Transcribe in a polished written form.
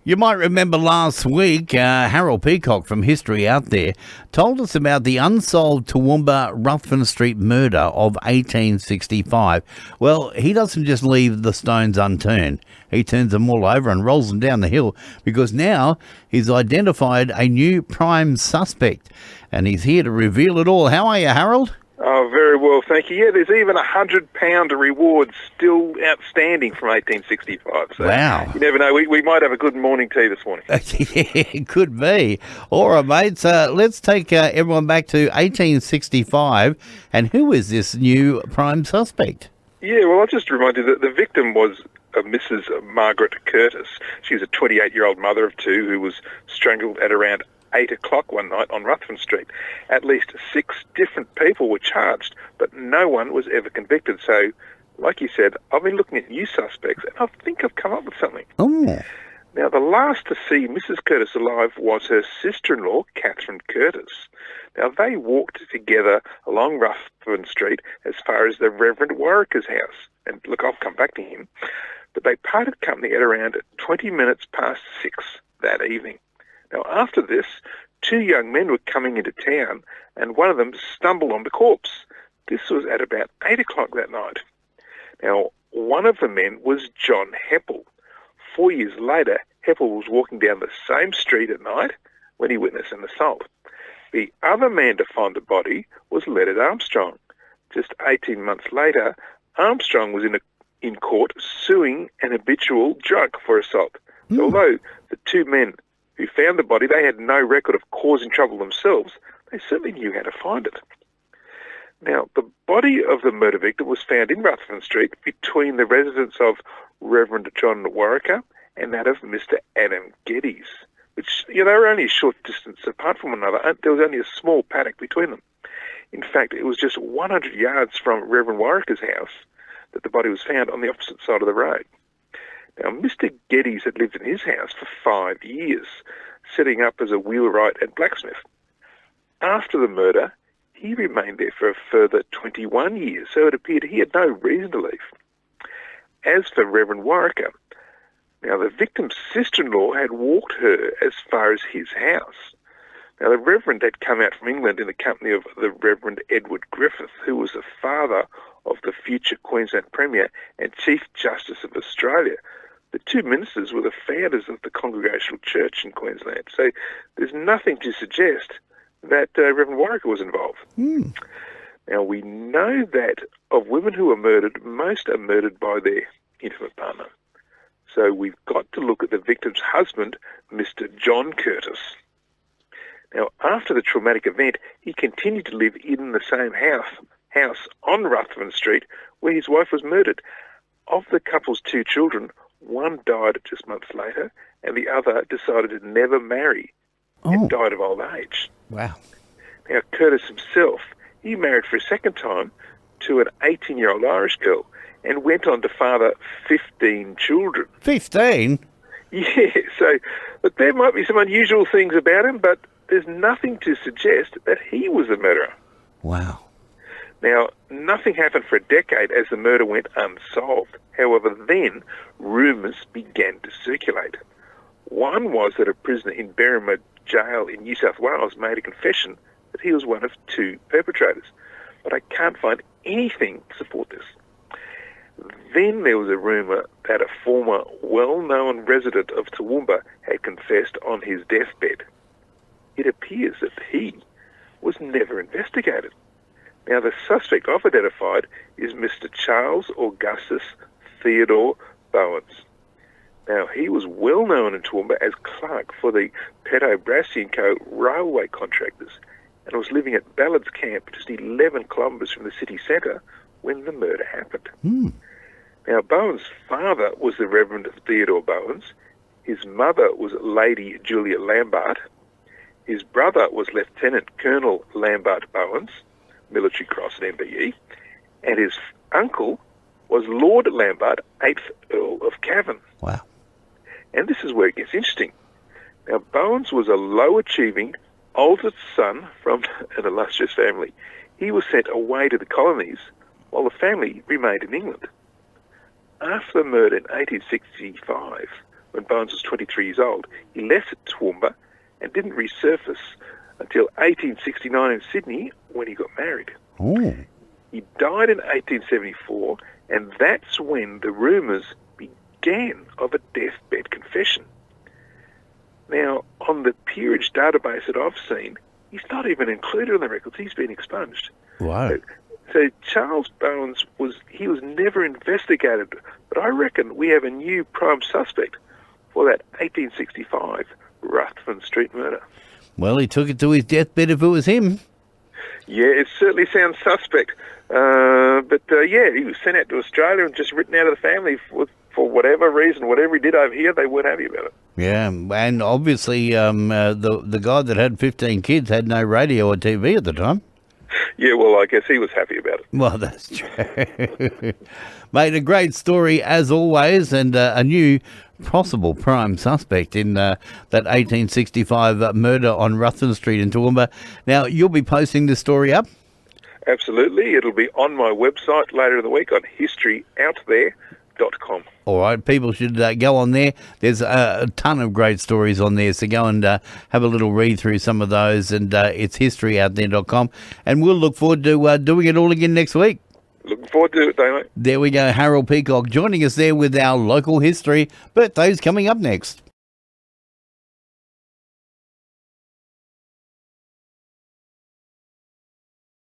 You might remember last week, Harold Peacock from History Out There told us about the unsolved Toowoomba Ruthven Street murder of 1865. Well, he doesn't just leave the stones unturned. He turns them all over and rolls them down the hill because now he's identified a new prime suspect and he's here to reveal it all. How are you, Harold? Oh, very well, thank you. Yeah, there's even £100 reward still outstanding from 1865. So Wow. You never know. We might have a good morning tea this morning. Yeah, it could be. All right, mates. Let's take everyone back to 1865. And who is this new prime suspect? Yeah, well, I'll just remind you that the victim was Mrs. Margaret Curtis. She was a 28-year-old mother of two who was strangled at around 8 o'clock one night on Ruthven Street. At least 6 different people were charged, but no one was ever convicted. So, like you said, I've been looking at new suspects, and I think I've come up with something. Oh. Now, the last to see Mrs. Curtis alive was her sister-in-law, Catherine Curtis. Now, they walked together along Ruthven Street as far as the Reverend Warwick's house. And look, I'll come back to him. But they parted company at around 20 minutes past 6 that evening. Now, after this, 2 young men were coming into town, and one of them stumbled on the corpse. This was at about 8 o'clock that night. Now, one of the men was John Heppel. 4 years later, Heppel was walking down the same street at night when he witnessed an assault. The other man to find the body was Leonard Armstrong. Just 18 months later, Armstrong was in court suing an habitual drunk for assault. So although the 2 men who found the body, they had no record of causing trouble themselves, they certainly knew how to find it. Now, the body of the murder victim was found in Ruthven Street between the residence of Reverend John Warwicker and that of Mr. Adam Geddes, which, they were only a short distance apart from one another. There was only a small paddock between them. In fact, it was just 100 yards from Reverend Warwicker's house that the body was found on the opposite side of the road. Now, Mr. Geddes had lived in his house for 5 years, setting up as a wheelwright and blacksmith. After the murder, he remained there for a further 21 years, so it appeared he had no reason to leave. As for Reverend Warwicker, now the victim's sister-in-law had walked her as far as his house. Now, the Reverend had come out from England in the company of the Reverend Edward Griffith, who was the father of the future Queensland Premier and Chief Justice of Australia. The 2 ministers were the founders of the Congregational Church in Queensland, so there's nothing to suggest that Reverend Warwicker was involved. Now, we know that of women who are murdered, most are murdered by their intimate partner. So we've got to look at the victim's husband, Mr. John Curtis. Now, after the traumatic event, he continued to live in the same house on Ruthven Street where his wife was murdered. Of the couple's 2 children, one died just months later, and the other decided to never marry and died of old age. Wow. Now, Curtis himself, he married for a second time to an 18-year-old Irish girl and went on to father 15 children. 15? Yeah, so look, there might be some unusual things about him, but there's nothing to suggest that he was the murderer. Wow. Now, nothing happened for a decade as the murder went unsolved. However, then rumours began to circulate. One was that a prisoner in Berrima Jail in New South Wales made a confession that he was one of 2 perpetrators. But I can't find anything to support this. Then there was a rumour that a former well-known resident of Toowoomba had confessed on his deathbed. It appears that he was never investigated. Now, the suspect I've identified is Mr. Charles Augustus Theodore Bowens. Now, he was well known in Toowoomba as clerk for the Peto Brassey & Co. railway contractors and was living at Ballard's Camp, just 11 kilometres from the city centre, when the murder happened. Now, Bowen's father was the Reverend Theodore Bowens. His mother was Lady Julia Lambert. His brother was Lieutenant Colonel Lambert Bowens, Military Cross at MBE, and his uncle was Lord Lambert, 8th Earl of Cavan. Wow. And this is where it gets interesting. Now, Bowens was a low-achieving, oldest son from an illustrious family. He was sent away to the colonies while the family remained in England. After the murder in 1865, when Bones was 23 years old. He left at Toowoomba and didn't resurface until 1869 in Sydney when he got married. Oh. He died in 1874, and that's when the rumours began of a deathbed confession. Now, on the peerage database that I've seen, he's not even included on the records. He's been expunged. Wow. So Charles Bones was never investigated, but I reckon we have a new prime suspect for that 1865 Ruthven Street murder. Well, he took it to his deathbed if it was him. Yeah, it certainly sounds suspect. But he was sent out to Australia and just written out of the family for whatever reason. Whatever he did over here, they weren't happy about it. Yeah, and obviously the guy that had 15 kids had no radio or TV at the time. Yeah, well, I guess he was happy about it. Well, that's true. Mate, a great story as always, and a new possible prime suspect in that 1865 murder on Ruthven Street in Toowoomba. Now, you'll be posting this story up? Absolutely. It'll be on my website later in the week on historyouthere.com. All right, people should go on there. There's a ton of great stories on there, so go and have a little read through some of those, and it's historyouthere.com. And we'll look forward to doing it all again next week. Looking forward to it, Damo. There we go, Harold Peacock joining us there with our local history. Birthdays coming up next.